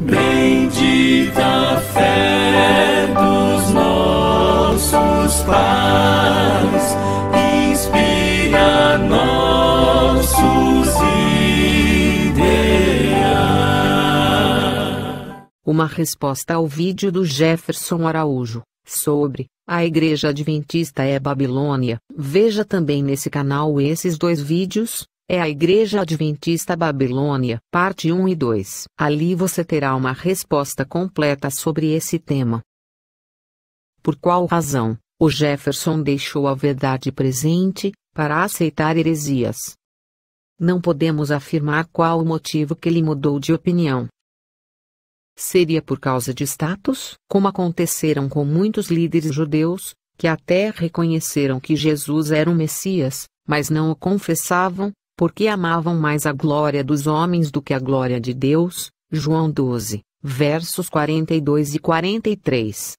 Bendita a fé dos nossos pais, inspira nossos ideais. Uma resposta ao vídeo do Jefferson Araújo, sobre a Igreja Adventista é Babilônia. Veja também nesse canal esses dois vídeos. É a Igreja Adventista Babilônia, parte 1 e 2. Ali você terá uma resposta completa sobre esse tema. Por qual razão o Jefferson deixou a verdade presente para aceitar heresias? Não podemos afirmar qual o motivo que ele mudou de opinião. Seria por causa de status, como aconteceram com muitos líderes judeus, que até reconheceram que Jesus era o Messias, mas não o confessavam, porque amavam mais a glória dos homens do que a glória de Deus. João 12, versos 42 e 43.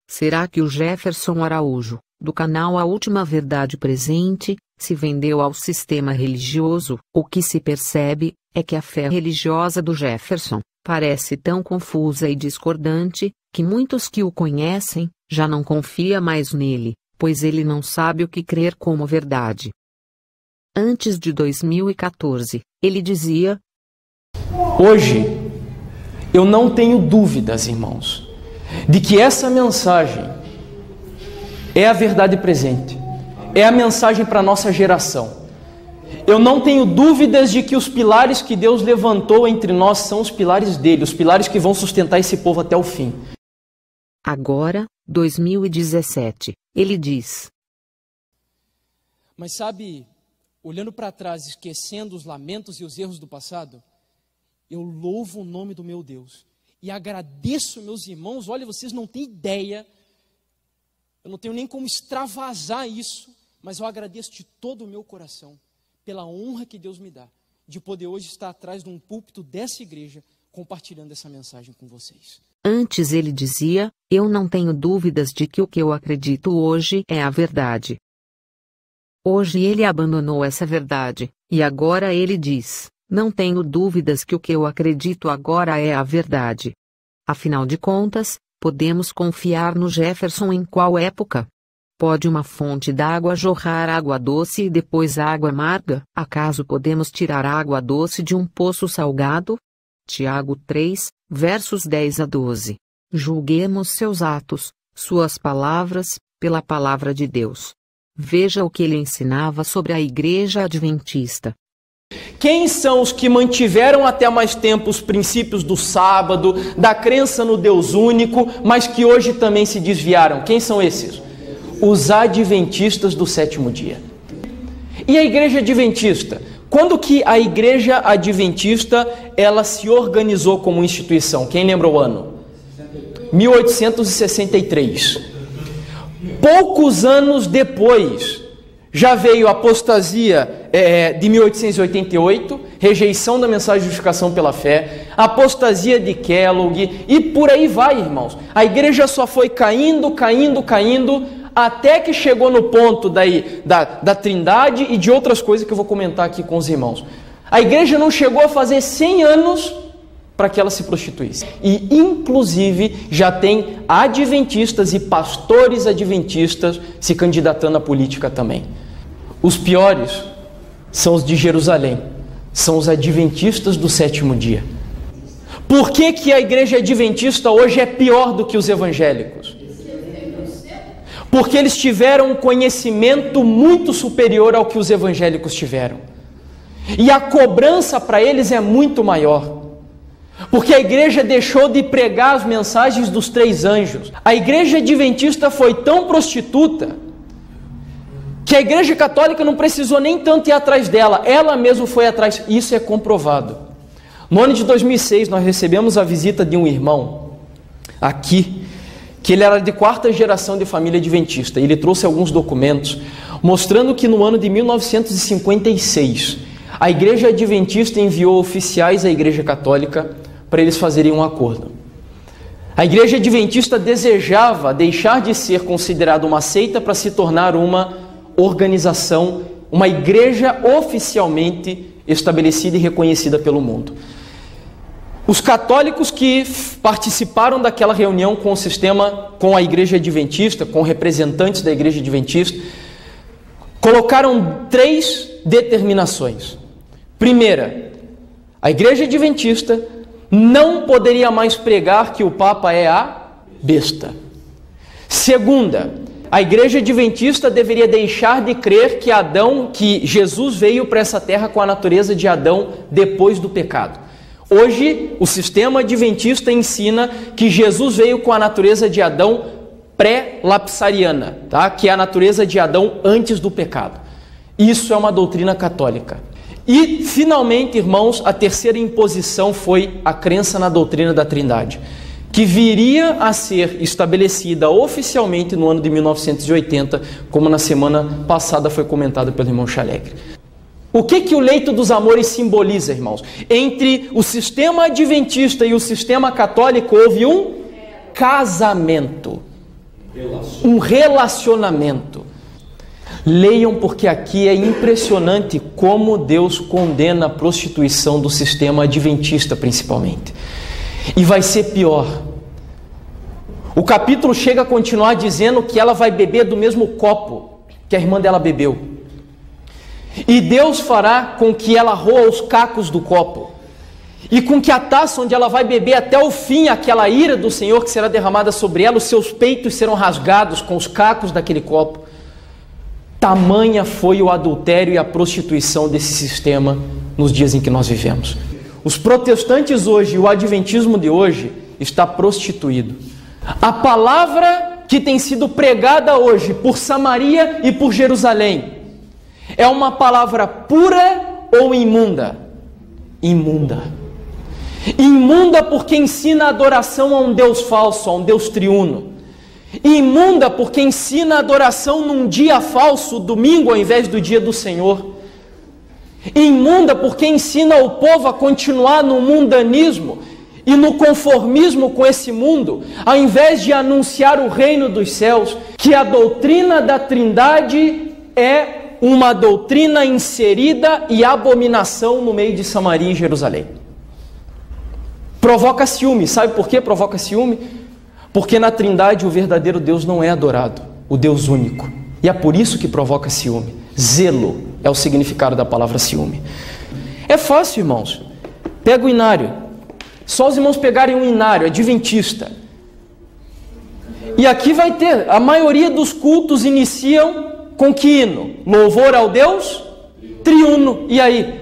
Será que o Jefferson Araújo, do canal A Última Verdade Presente, se vendeu ao sistema religioso? O que se percebe é que a fé religiosa do Jefferson parece tão confusa e discordante, que muitos que o conhecem já não confiam mais nele, pois ele não sabe o que crer como verdade. Antes de 2014, ele dizia: hoje, eu não tenho dúvidas, irmãos, de que essa mensagem é a verdade presente, é a mensagem para a nossa geração. Eu não tenho dúvidas de que os pilares que Deus levantou entre nós são os pilares dele, os pilares que vão sustentar esse povo até o fim. Agora, 2017, ele diz: mas sabe, olhando para trás, esquecendo os lamentos e os erros do passado, eu louvo o nome do meu Deus e agradeço, meus irmãos. Olha, vocês não têm ideia, eu não tenho nem como extravasar isso, mas eu agradeço de todo o meu coração pela honra que Deus me dá de poder hoje estar atrás de um púlpito dessa igreja compartilhando essa mensagem com vocês. Antes ele dizia: eu não tenho dúvidas de que o que eu acredito hoje é a verdade. Hoje ele abandonou essa verdade, e agora ele diz: não tenho dúvidas que o que eu acredito agora é a verdade. Afinal de contas, podemos confiar no Jefferson em qual época? Pode uma fonte d'água jorrar água doce e depois água amarga? Acaso podemos tirar água doce de um poço salgado? Tiago 3, versos 10 a 12. Julguemos seus atos, suas palavras, pela palavra de Deus. Veja o que ele ensinava sobre a Igreja Adventista. Quem são os que mantiveram até mais tempo os princípios do sábado, da crença no Deus único, mas que hoje também se desviaram? Quem são esses? Os adventistas do sétimo dia. E a Igreja Adventista? Quando que a Igreja Adventista ela se organizou como instituição? Quem lembra o ano? 1863. Poucos anos depois, já veio a apostasia de 1888, rejeição da mensagem de justificação pela fé, a apostasia de Kellogg, e por aí vai, irmãos. A igreja só foi caindo, até que chegou no ponto da Trindade e de outras coisas que eu vou comentar aqui com os irmãos. A igreja não chegou a fazer 100 anos para que ela se prostituísse. E, inclusive, já tem adventistas e pastores adventistas se candidatando à política também. Os piores são os de Jerusalém, são os adventistas do sétimo dia. Por que que a igreja adventista hoje é pior do que os evangélicos? Porque eles tiveram um conhecimento muito superior ao que os evangélicos tiveram. E a cobrança para eles é muito maior. Porque a igreja deixou de pregar as mensagens dos 3 anjos. A igreja adventista foi tão prostituta que a igreja católica não precisou nem tanto ir atrás dela. Ela mesma foi atrás. Isso é comprovado. No ano de 2006, nós recebemos a visita de um irmão aqui, que ele era de 4ª geração de família adventista. Ele trouxe alguns documentos mostrando que no ano de 1956, a igreja adventista enviou oficiais à igreja católica para eles fazerem um acordo. A igreja adventista desejava deixar de ser considerada uma seita para se tornar uma organização, uma igreja oficialmente estabelecida e reconhecida pelo mundo. Os católicos que participaram daquela reunião com o sistema, com a Igreja Adventista, com representantes da Igreja Adventista, colocaram 3 determinações. Primeira, a Igreja Adventista não poderia mais pregar que o Papa é a besta. Segunda, a Igreja Adventista deveria deixar de crer que Jesus veio para essa terra com a natureza de Adão depois do pecado. Hoje, o sistema adventista ensina que Jesus veio com a natureza de Adão pré-lapsariana, tá? Que é a natureza de Adão antes do pecado. Isso é uma doutrina católica. E, finalmente, irmãos, a terceira imposição foi a crença na doutrina da Trindade, que viria a ser estabelecida oficialmente no ano de 1980, como na semana passada foi comentado pelo irmão Chalegre. O que o leito dos amores simboliza, irmãos? Entre o sistema adventista e o sistema católico houve um casamento, um relacionamento. Leiam, porque aqui é impressionante como Deus condena a prostituição do sistema adventista, principalmente. E vai ser pior. O capítulo chega a continuar dizendo que ela vai beber do mesmo copo que a irmã dela bebeu. E Deus fará com que ela roa os cacos do copo, e com que a taça onde ela vai beber até o fim, aquela ira do Senhor que será derramada sobre ela, os seus peitos serão rasgados com os cacos daquele copo. Tamanha foi o adultério e a prostituição desse sistema nos dias em que nós vivemos. Os protestantes hoje, o adventismo de hoje, está prostituído. A palavra que tem sido pregada hoje por Samaria e por Jerusalém é uma palavra pura ou imunda? Imunda. Imunda porque ensina a adoração a um Deus falso, a um Deus triuno. Imunda porque ensina a adoração num dia falso, domingo, ao invés do dia do Senhor. Imunda porque ensina o povo a continuar no mundanismo e no conformismo com esse mundo, ao invés de anunciar o reino dos céus, que a doutrina da Trindade é uma doutrina inserida e abominação no meio de Samaria e Jerusalém. Provoca ciúme. Sabe por que provoca ciúme? Porque na Trindade o verdadeiro Deus não é adorado, o Deus único. E é por isso que provoca ciúme. Zelo é o significado da palavra ciúme. É fácil, irmãos. Pega o inário. Só os irmãos pegarem um inário adventista. E aqui vai ter, a maioria dos cultos iniciam com que hino? Louvor ao Deus triuno. E aí?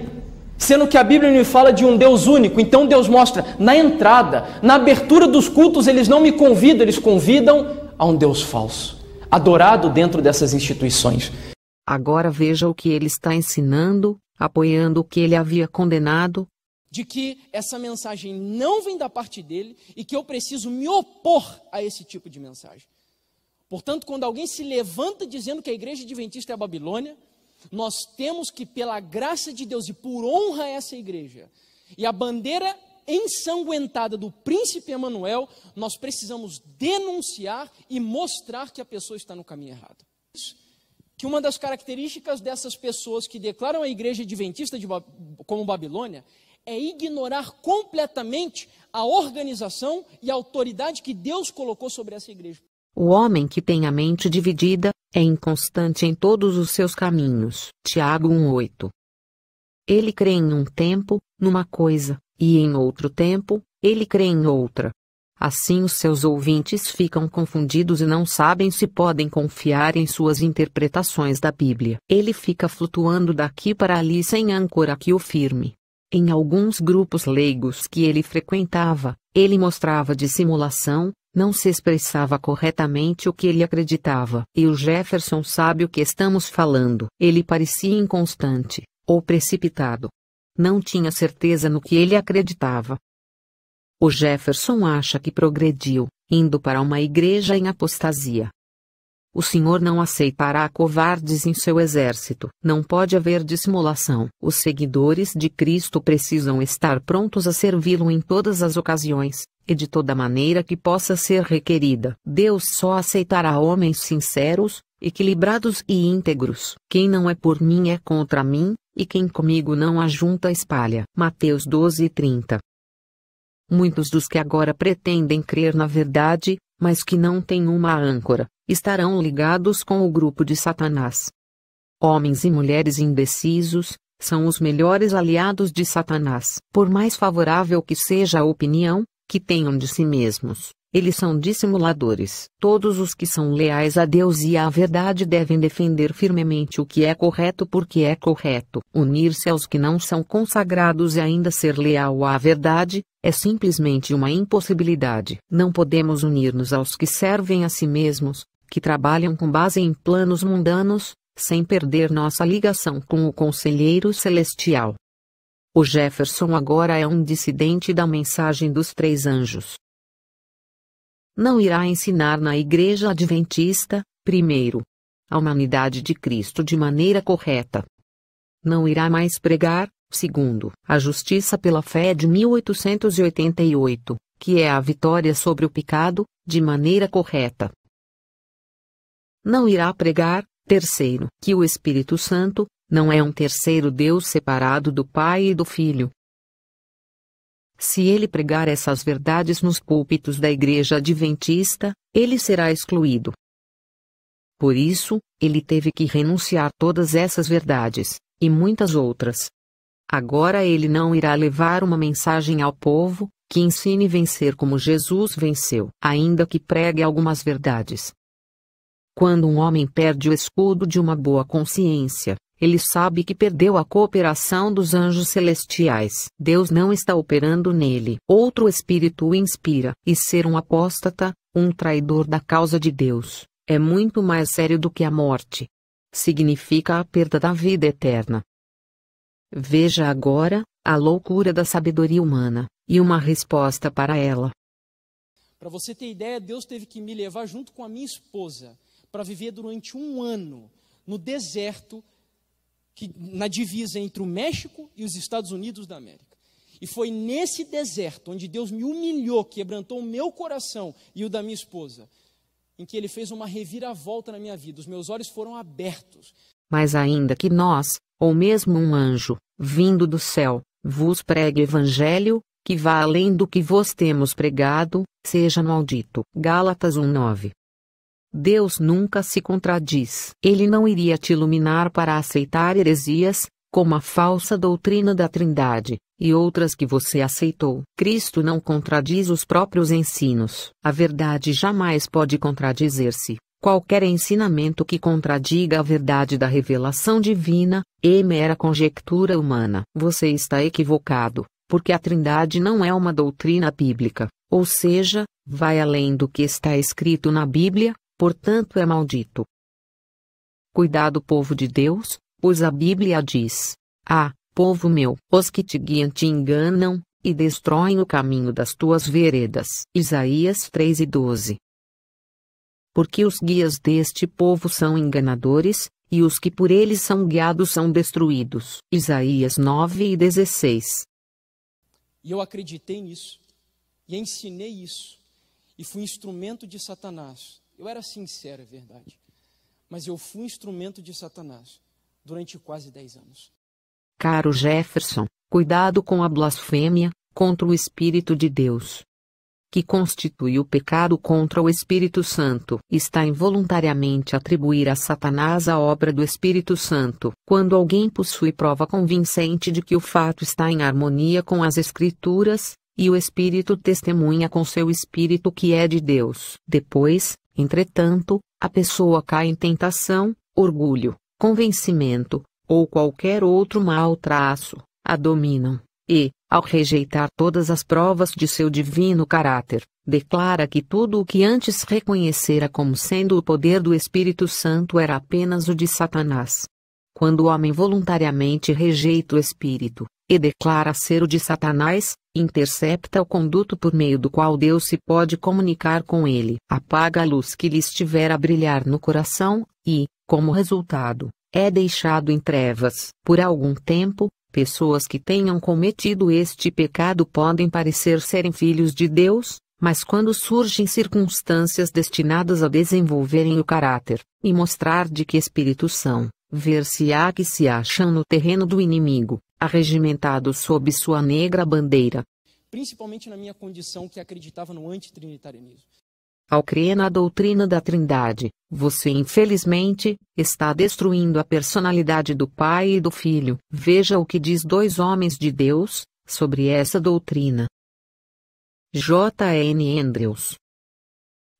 Sendo que a Bíblia me fala de um Deus único. Então Deus mostra na entrada, na abertura dos cultos, eles não me convidam, eles convidam a um Deus falso, adorado dentro dessas instituições. Agora veja o que ele está ensinando, apoiando o que ele havia condenado. De que essa mensagem não vem da parte dele e que eu preciso me opor a esse tipo de mensagem. Portanto, quando alguém se levanta dizendo que a Igreja Adventista é a Babilônia, nós temos que, pela graça de Deus e por honra a essa igreja, e a bandeira ensanguentada do príncipe Emanuel, nós precisamos denunciar e mostrar que a pessoa está no caminho errado. Que uma das características dessas pessoas que declaram a Igreja Adventista como Babilônia é ignorar completamente a organização e a autoridade que Deus colocou sobre essa igreja. O homem que tem a mente dividida é inconstante em todos os seus caminhos. Tiago 1:8. Ele crê em um tempo, numa coisa, e em outro tempo, ele crê em outra. Assim os seus ouvintes ficam confundidos e não sabem se podem confiar em suas interpretações da Bíblia. Ele fica flutuando daqui para ali sem âncora que o firme. Em alguns grupos leigos que ele frequentava, ele mostrava dissimulação, não se expressava corretamente o que ele acreditava. E o Jefferson sabe o que estamos falando. Ele parecia inconstante, ou precipitado. Não tinha certeza no que ele acreditava. O Jefferson acha que progrediu, indo para uma igreja em apostasia. O Senhor não aceitará covardes em seu exército. Não pode haver dissimulação. Os seguidores de Cristo precisam estar prontos a servi-lo em todas as ocasiões, e de toda maneira que possa ser requerida. Deus só aceitará homens sinceros, equilibrados e íntegros. Quem não é por mim é contra mim, e quem comigo não ajunta espalha. Mateus 12:30. Muitos dos que agora pretendem crer na verdade, mas que não têm uma âncora, estarão ligados com o grupo de Satanás. Homens e mulheres indecisos são os melhores aliados de Satanás. Por mais favorável que seja a opinião que tenham de si mesmos, eles são dissimuladores. Todos os que são leais a Deus e à verdade devem defender firmemente o que é correto porque é correto. Unir-se aos que não são consagrados e ainda ser leal à verdade é simplesmente uma impossibilidade. Não podemos unir-nos aos que servem a si mesmos, que trabalham com base em planos mundanos, sem perder nossa ligação com o Conselheiro Celestial. O Jefferson agora é um dissidente da mensagem dos 3 anjos. Não irá ensinar na Igreja Adventista, primeiro, a humanidade de Cristo de maneira correta. Não irá mais pregar, segundo, a justiça pela fé de 1888, que é a vitória sobre o pecado, de maneira correta. Não irá pregar, terceiro, que o Espírito Santo não é um terceiro Deus separado do Pai e do Filho. Se ele pregar essas verdades nos púlpitos da Igreja Adventista, ele será excluído. Por isso, ele teve que renunciar todas essas verdades, e muitas outras. Agora ele não irá levar uma mensagem ao povo, que ensine a vencer como Jesus venceu, ainda que pregue algumas verdades. Quando um homem perde o escudo de uma boa consciência, ele sabe que perdeu a cooperação dos anjos celestiais. Deus não está operando nele. Outro espírito o inspira. E ser um apóstata, um traidor da causa de Deus, é muito mais sério do que a morte. Significa a perda da vida eterna. Veja agora a loucura da sabedoria humana, e uma resposta para ela. Para você ter ideia, Deus teve que me levar junto com a minha esposa para viver durante 1 ano no deserto, na divisa entre o México e os Estados Unidos da América. E foi nesse deserto onde Deus me humilhou, quebrantou o meu coração e o da minha esposa, em que Ele fez uma reviravolta na minha vida. Os meus olhos foram abertos. Mas ainda que nós, ou mesmo um anjo, vindo do céu, vos pregue evangelho, que vá além do que vos temos pregado, seja maldito. Gálatas 1:9. Deus nunca se contradiz. Ele não iria te iluminar para aceitar heresias, como a falsa doutrina da Trindade, e outras que você aceitou. Cristo não contradiz os próprios ensinos. A verdade jamais pode contradizer-se. Qualquer ensinamento que contradiga a verdade da revelação divina, é mera conjectura humana. Você está equivocado, porque a Trindade não é uma doutrina bíblica, ou seja, vai além do que está escrito na Bíblia, portanto é maldito. Cuidado, povo de Deus, pois a Bíblia diz: Ah, povo meu, os que te guiam te enganam, e destroem o caminho das tuas veredas. Isaías 3:12. Porque os guias deste povo são enganadores, e os que por eles são guiados são destruídos. Isaías 9:16. E eu acreditei nisso, e ensinei isso, e fui instrumento de Satanás. Eu era sincero, é verdade. Mas eu fui instrumento de Satanás durante quase 10 anos. Caro Jefferson, cuidado com a blasfêmia contra o Espírito de Deus, que constitui o pecado contra o Espírito Santo. Está involuntariamente atribuir a Satanás a obra do Espírito Santo. Quando alguém possui prova convincente de que o fato está em harmonia com as Escrituras, e o Espírito testemunha com seu Espírito que é de Deus. Depois, entretanto, a pessoa cai em tentação, orgulho, convencimento, ou qualquer outro mau traço, a dominam, e, ao rejeitar todas as provas de seu divino caráter, declara que tudo o que antes reconhecera como sendo o poder do Espírito Santo era apenas o de Satanás. Quando o homem voluntariamente rejeita o Espírito, e declara ser o de Satanás, intercepta o conduto por meio do qual Deus se pode comunicar com ele, apaga a luz que lhe estiver a brilhar no coração, e, como resultado, é deixado em trevas. Por algum tempo, pessoas que tenham cometido este pecado podem parecer serem filhos de Deus, mas quando surgem circunstâncias destinadas a desenvolverem o caráter, e mostrar de que espírito são, ver-se-á que se acham no terreno do inimigo, arregimentados sob sua negra bandeira. principalmente na minha condição que acreditava no antitrinitarianismo. Ao crer na doutrina da Trindade, você infelizmente está destruindo a personalidade do Pai e do Filho. Veja o que diz dois homens de Deus sobre essa doutrina. J. N. Andrews.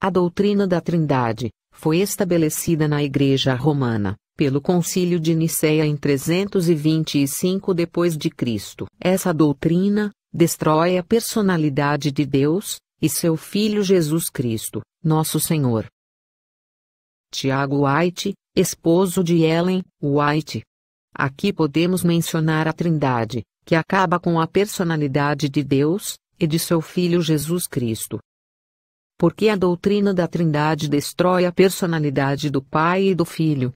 A doutrina da Trindade foi estabelecida na Igreja Romana pelo Concílio de Nicéia em 325 d.C. Essa doutrina destrói a personalidade de Deus e seu Filho Jesus Cristo, nosso Senhor. Tiago White, esposo de Ellen White. Aqui podemos mencionar a Trindade, que acaba com a personalidade de Deus e de seu Filho Jesus Cristo. Porque a doutrina da Trindade destrói a personalidade do Pai e do Filho.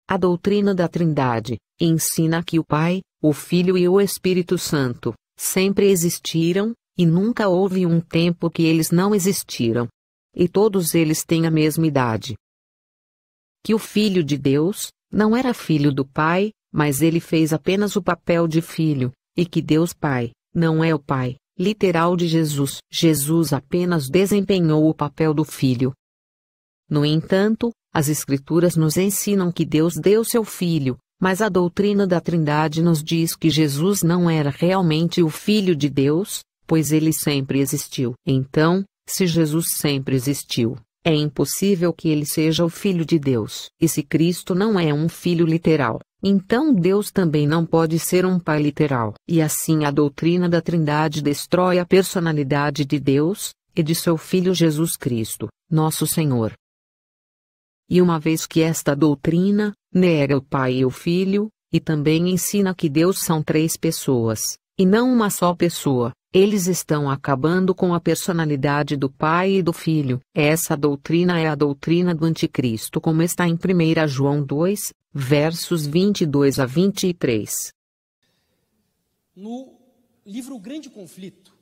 A doutrina da Trindade ensina que o Pai, o Filho e o Espírito Santo sempre existiram, e nunca houve um tempo que eles não existiram. E todos eles têm a mesma idade. Que o Filho de Deus não era filho do Pai, mas ele fez apenas o papel de filho, e que Deus Pai não é o Pai literal de Jesus. Jesus apenas desempenhou o papel do Filho. No entanto, as Escrituras nos ensinam que Deus deu seu Filho, mas a doutrina da Trindade nos diz que Jesus não era realmente o Filho de Deus, pois ele sempre existiu. Então, se Jesus sempre existiu, é impossível que ele seja o Filho de Deus. E se Cristo não é um filho literal, então Deus também não pode ser um Pai literal. E assim a doutrina da Trindade destrói a personalidade de Deus e de seu Filho Jesus Cristo, nosso Senhor. E uma vez que esta doutrina nega o Pai e o Filho, e também ensina que Deus são três pessoas, e não uma só pessoa, eles estão acabando com a personalidade do Pai e do Filho. Essa doutrina é a doutrina do Anticristo, como está em 1 João 2, versos 22 a 23. No livro Grande Conflito,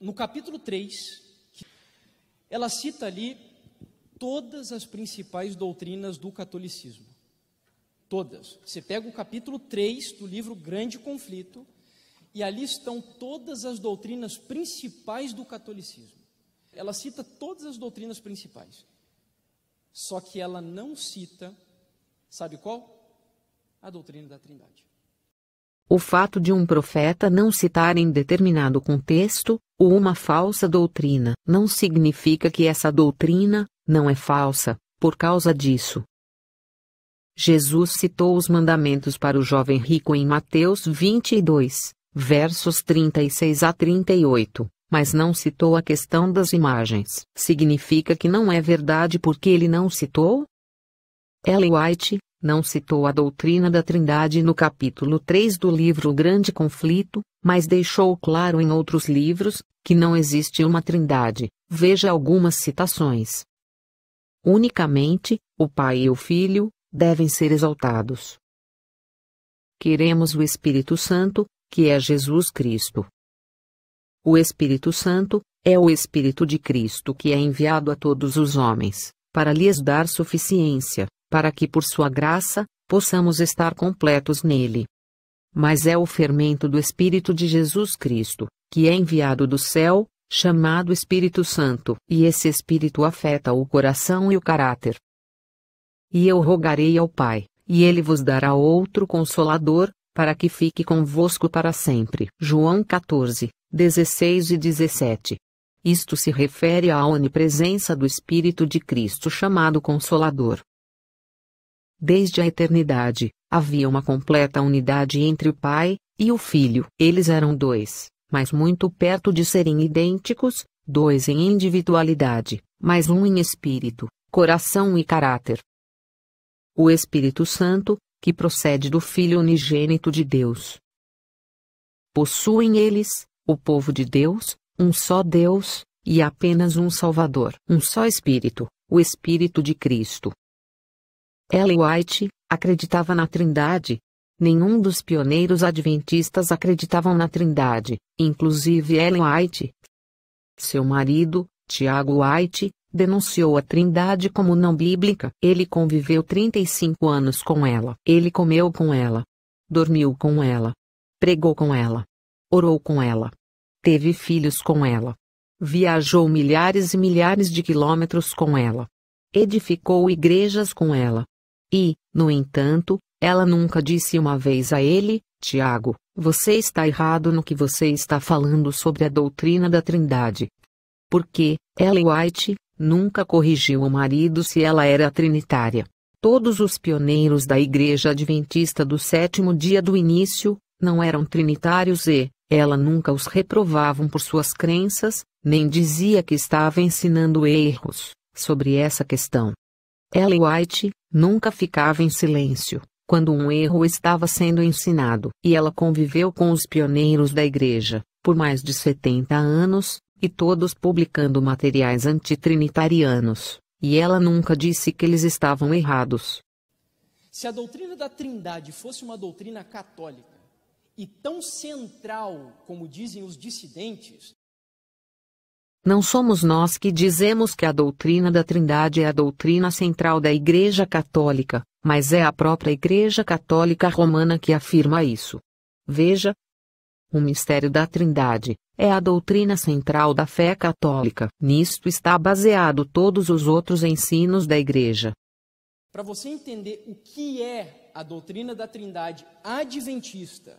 no capítulo 3, ela cita ali todas as principais doutrinas do catolicismo. Todas. Você pega o capítulo 3 do livro Grande Conflito, e ali estão todas as doutrinas principais do catolicismo. Ela cita todas as doutrinas principais. Só que ela não cita, sabe qual? A doutrina da Trindade. O fato de um profeta não citar em determinado contexto, ou uma falsa doutrina, não significa que essa doutrina não é falsa, por causa disso. Jesus citou os mandamentos para o jovem rico em Mateus 22. Versos 36 a 38, mas não citou a questão das imagens. Significa que não é verdade porque ele não citou? Ellen White não citou a doutrina da Trindade no capítulo 3 do livro Grande Conflito, mas deixou claro em outros livros que não existe uma Trindade. Veja algumas citações. Unicamente, o Pai e o Filho devem ser exaltados. Queremos o Espírito Santo, que é Jesus Cristo. O Espírito Santo é o Espírito de Cristo que é enviado a todos os homens, para lhes dar suficiência, para que por sua graça, possamos estar completos nele. Mas é o fermento do Espírito de Jesus Cristo, que é enviado do céu, chamado Espírito Santo, e esse Espírito afeta o coração e o caráter. E eu rogarei ao Pai, e ele vos dará outro Consolador, para que fique convosco para sempre. João 14, 16 e 17. Isto se refere à onipresença do Espírito de Cristo chamado Consolador. Desde a eternidade, havia uma completa unidade entre o Pai e o Filho. Eles eram dois, mas muito perto de serem idênticos, dois em individualidade, mas um em espírito, coração e caráter. O Espírito Santo, que procede do Filho unigênito de Deus. Possuem eles, o povo de Deus, um só Deus, e apenas um Salvador, um só Espírito, o Espírito de Cristo. Ellen White acreditava na Trindade. Nenhum dos pioneiros adventistas acreditavam na Trindade, inclusive Ellen White. Seu marido, Tiago White, denunciou a Trindade como não bíblica. Ele conviveu 35 anos com ela. Ele comeu com ela. Dormiu com ela. pregou com ela, orou com ela, teve filhos com ela, viajou milhares e milhares de quilômetros com ela, edificou igrejas com ela. E, no entanto, ela nunca disse uma vez a ele: Tiago, você está errado no que você está falando sobre a doutrina da Trindade. Porque, Ellen White, nunca corrigiu o marido se ela era trinitária. Todos os pioneiros da Igreja Adventista do Sétimo Dia do início, não eram trinitários e, ela nunca os reprovavam por suas crenças, nem dizia que estava ensinando erros sobre essa questão. Ellen White nunca ficava em silêncio quando um erro estava sendo ensinado, e ela conviveu com os pioneiros da igreja por mais de 70 anos, e todos publicando materiais antitrinitarianos, e ela nunca disse que eles estavam errados. Se a doutrina da Trindade fosse uma doutrina católica e tão central como dizem os dissidentes, não somos nós que dizemos que a doutrina da Trindade é a doutrina central da Igreja Católica, mas é a própria Igreja Católica Romana que afirma isso. Veja, o mistério da Trindade é a doutrina central da fé católica. Nisto está baseado todos os outros ensinos da Igreja. Para você entender o que é a doutrina da Trindade adventista,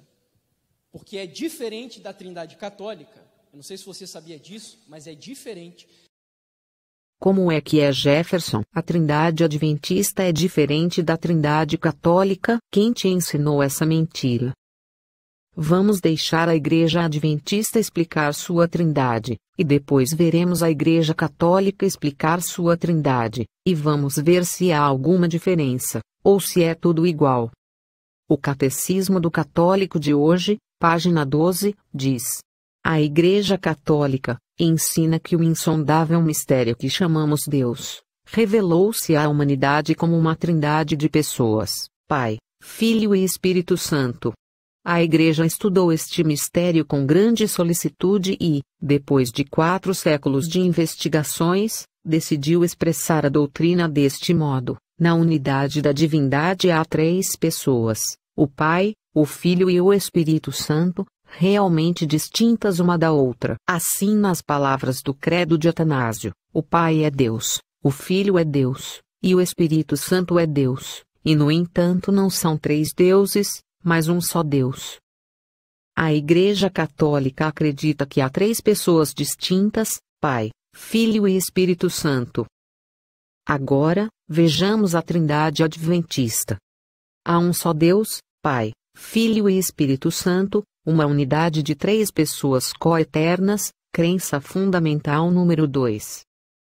porque é diferente da Trindade católica, eu não sei se você sabia disso, mas é diferente. Como é que é, Jefferson? A Trindade adventista é diferente da Trindade católica? Quem te ensinou essa mentira? Vamos deixar a Igreja Adventista explicar sua Trindade, e depois veremos a Igreja Católica explicar sua Trindade, e vamos ver se há alguma diferença, ou se é tudo igual. O Catecismo do Católico de hoje, página 12, diz: a Igreja Católica ensina que o insondável mistério que chamamos Deus revelou-se à humanidade como uma trindade de pessoas, Pai, Filho e Espírito Santo. A Igreja estudou este mistério com grande solicitude e, depois de 4 séculos de investigações, decidiu expressar a doutrina deste modo: na unidade da divindade há 3 pessoas, o Pai, o Filho e o Espírito Santo, realmente distintas uma da outra. Assim, nas palavras do Credo de Atanásio, o Pai é Deus, o Filho é Deus, e o Espírito Santo é Deus, e no entanto não são 3 deuses, mas um só Deus. A Igreja Católica acredita que há 3 pessoas distintas, Pai, Filho e Espírito Santo. Agora, vejamos a Trindade Adventista. Há um só Deus, Pai, Filho e Espírito Santo, uma unidade de 3 pessoas coeternas, crença fundamental número 2.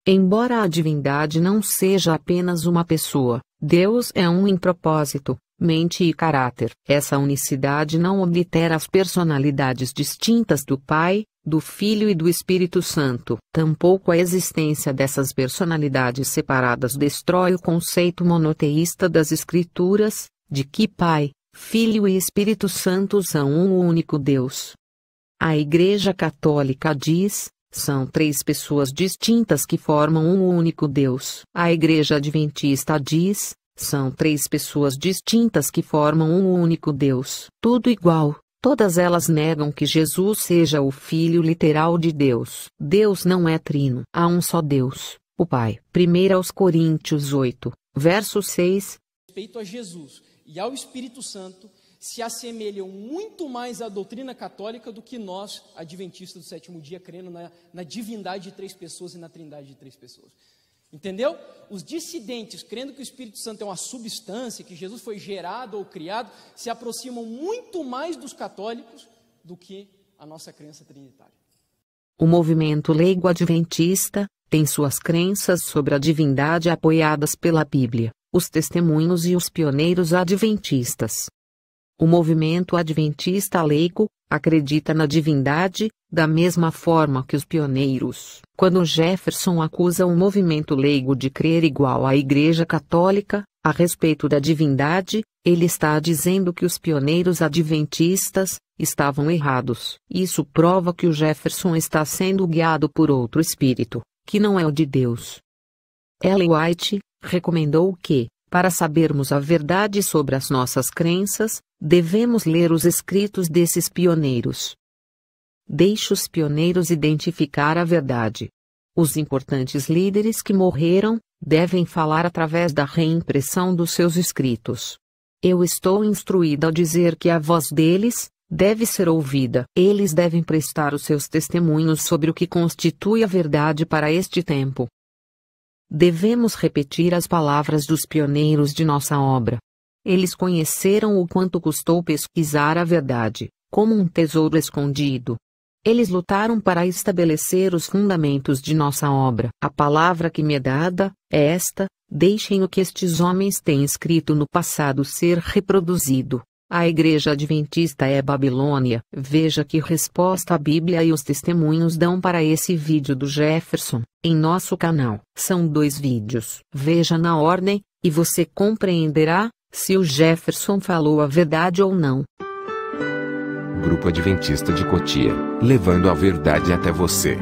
Embora a divindade não seja apenas uma pessoa, Deus é um em propósito, mente e caráter. Essa unicidade não oblitera as personalidades distintas do Pai, do Filho e do Espírito Santo. Tampouco a existência dessas personalidades separadas destrói o conceito monoteísta das Escrituras, de que Pai, Filho e Espírito Santo são um único Deus. A Igreja Católica diz: são 3 pessoas distintas que formam um único Deus. A Igreja Adventista diz: são 3 pessoas distintas que formam um único Deus. Tudo igual, todas elas negam que Jesus seja o Filho literal de Deus. Deus não é trino. Há um só Deus, o Pai. 1 Coríntios 8, verso 6. Respeito a Jesus e ao Espírito Santo, se assemelham muito mais à doutrina católica do que nós, adventistas do sétimo dia, crendo na divindade de 3 pessoas e na trindade de 3 pessoas. Entendeu? Os dissidentes, crendo que o Espírito Santo é uma substância, que Jesus foi gerado ou criado, se aproximam muito mais dos católicos do que a nossa crença trinitária. O movimento leigo adventista tem suas crenças sobre a divindade apoiadas pela Bíblia, os testemunhos e os pioneiros adventistas. O movimento adventista leigo acredita na divindade, da mesma forma que os pioneiros. Quando Jefferson acusa o movimento leigo de crer igual à Igreja Católica, a respeito da divindade, ele está dizendo que os pioneiros adventistas estavam errados. Isso prova que o Jefferson está sendo guiado por outro espírito, que não é o de Deus. Ellen White recomendou que, Para sabermos a verdade sobre as nossas crenças, devemos ler os escritos desses pioneiros. Deixe os pioneiros identificar a verdade. Os importantes líderes que morreram devem falar através da reimpressão dos seus escritos. Eu estou instruída a dizer que a voz deles deve ser ouvida. Eles devem prestar os seus testemunhos sobre o que constitui a verdade para este tempo. Devemos repetir as palavras dos pioneiros de nossa obra. Eles conheceram o quanto custou pesquisar a verdade, como um tesouro escondido. Eles lutaram para estabelecer os fundamentos de nossa obra. A palavra que me é dada é esta: deixem o que estes homens têm escrito no passado ser reproduzido. A Igreja Adventista é Babilônia. Veja que resposta a Bíblia e os testemunhos dão para esse vídeo do Jefferson, em nosso canal. São 2 vídeos. Veja na ordem, e você compreenderá se o Jefferson falou a verdade ou não. Grupo Adventista de Cotia, levando a verdade até você.